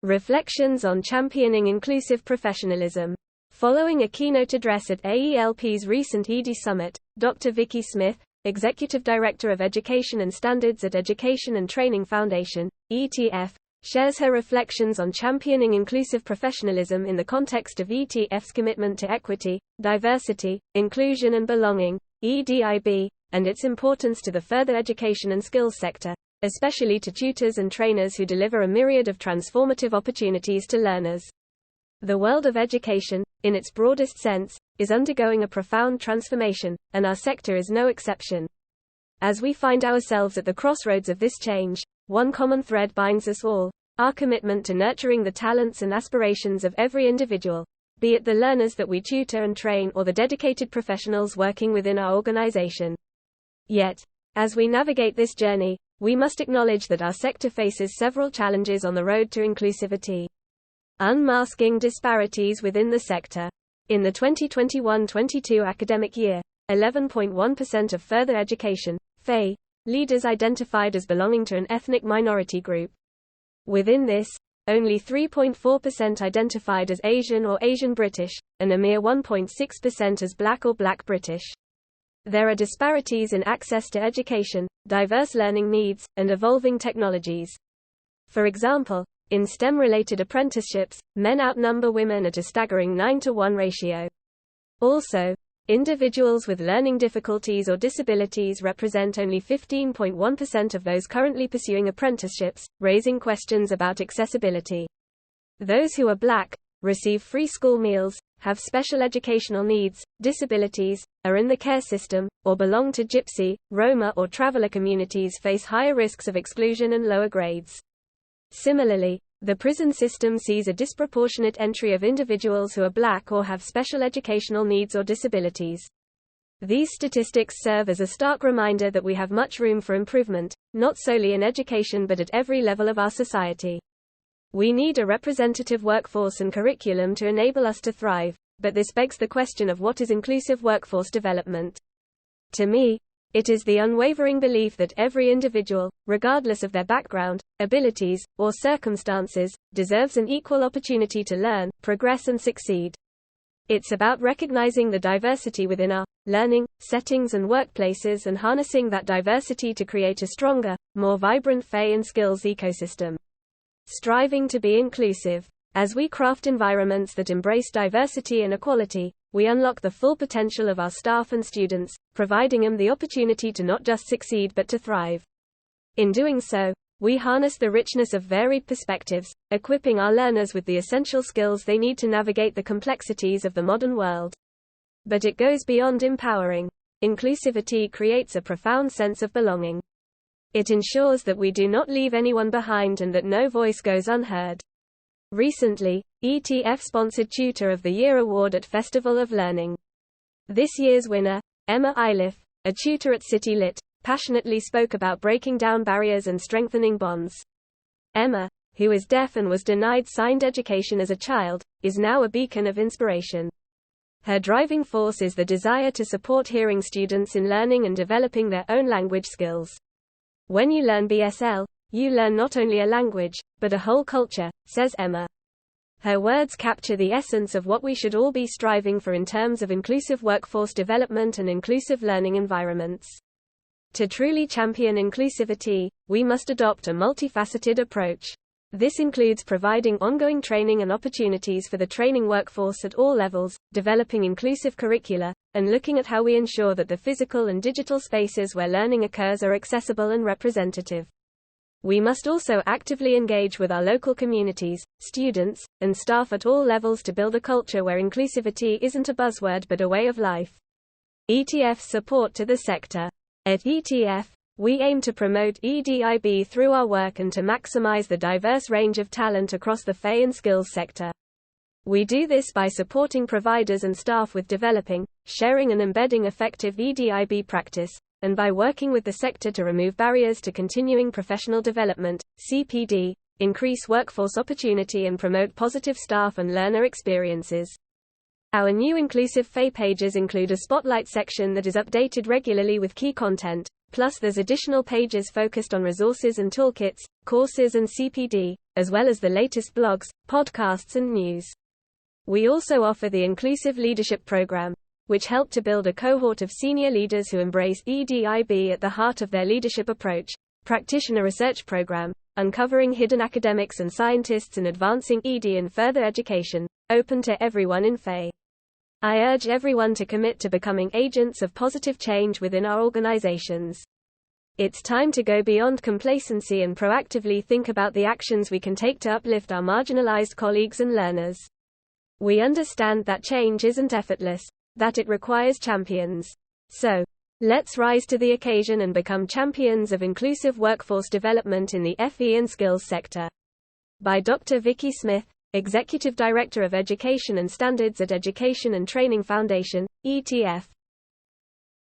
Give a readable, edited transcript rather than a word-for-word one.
Reflections on Championing Inclusive Professionalism. Following a keynote address at AELP's recent ED Summit, Dr. Vicky Smith, Executive Director of Education and Standards at Education and Training Foundation, ETF, shares her reflections on championing inclusive professionalism in the context of ETF's commitment to equity, diversity, inclusion and belonging, EDIB, and its importance to the further education and skills sector, especially to tutors and trainers who deliver a myriad of transformative opportunities to learners. The world of education, in its broadest sense, is undergoing a profound transformation, and our sector is no exception. As we find ourselves at the crossroads of this change, one common thread binds us all: our commitment to nurturing the talents and aspirations of every individual, be it the learners that we tutor and train or the dedicated professionals working within our organization. Yet, as we navigate this journey, we must acknowledge that our sector faces several challenges on the road to inclusivity. Unmasking disparities within the sector. In the 2021-22 academic year, 11.1% of further education (FE) leaders identified as belonging to an ethnic minority group. Within this, only 3.4% identified as Asian or Asian British, and a mere 1.6% as Black or Black British. There are disparities in access to education, diverse learning needs, and evolving technologies. For example, in STEM-related apprenticeships, men outnumber women at a staggering 9-to-1 ratio. Also, individuals with learning difficulties or disabilities represent only 15.1% of those currently pursuing apprenticeships, raising questions about accessibility. Those who are Black, receive free school meals, have special educational needs, disabilities, are in the care system, or belong to Gypsy, Roma or traveler communities face higher risks of exclusion and lower grades. Similarly, the prison system sees a disproportionate entry of individuals who are Black or have special educational needs or disabilities. These statistics serve as a stark reminder that we have much room for improvement, not solely in education but at every level of our society. We need a representative workforce and curriculum to enable us to thrive, but this begs the question of what is inclusive workforce development. To me, it is the unwavering belief that every individual, regardless of their background, abilities, or circumstances, deserves an equal opportunity to learn, progress and succeed. It's about recognizing the diversity within our learning settings and workplaces and harnessing that diversity to create a stronger, more vibrant FE and skills ecosystem. Striving to be inclusive. As we craft environments that embrace diversity and equality, we unlock the full potential of our staff and students, providing them the opportunity to not just succeed but to thrive. In doing so, we harness the richness of varied perspectives, equipping our learners with the essential skills they need to navigate the complexities of the modern world. But it goes beyond empowering. Inclusivity creates a profound sense of belonging. It ensures that we do not leave anyone behind and that no voice goes unheard. Recently, ETF sponsored Tutor of the Year award at Festival of Learning. This year's winner, Emma Iliff, a tutor at City Lit, passionately spoke about breaking down barriers and strengthening bonds. Emma, who is deaf and was denied signed education as a child, is now a beacon of inspiration. Her driving force is the desire to support hearing students in learning and developing their own language skills. When you learn BSL, you learn not only a language, but a whole culture, says Emma. Her words capture the essence of what we should all be striving for in terms of inclusive workforce development and inclusive learning environments. To truly champion inclusivity, we must adopt a multifaceted approach. This includes providing ongoing training and opportunities for the training workforce at all levels, developing inclusive curricula, and looking at how we ensure that the physical and digital spaces where learning occurs are accessible and representative. We must also actively engage with our local communities, students, and staff at all levels to build a culture where inclusivity isn't a buzzword but a way of life. ETF support to the sector. At ETF, we aim to promote EDIB through our work and to maximize the diverse range of talent across the FE and skills sector. We do this by supporting providers and staff with developing, sharing and embedding effective EDIB practice, and by working with the sector to remove barriers to continuing professional development, CPD, increase workforce opportunity and promote positive staff and learner experiences. Our new inclusive FE pages include a spotlight section that is updated regularly with key content, Plus there's additional pages focused on resources and toolkits, courses and CPD, as well as the latest blogs, podcasts and news. We also offer the Inclusive Leadership Program, which helped to build a cohort of senior leaders who embrace EDIB at the heart of their leadership approach, practitioner research program, uncovering hidden academics and scientists and advancing ED in further education, open to everyone in FE. I urge everyone to commit to becoming agents of positive change within our organizations. It's time to go beyond complacency and proactively think about the actions we can take to uplift our marginalized colleagues and learners. We understand that change isn't effortless, that it requires champions. So, let's rise to the occasion and become champions of inclusive workforce development in the FE and skills sector. By Dr. Vicky Smith, Executive Director of Education and Standards at Education and Training Foundation, ETF.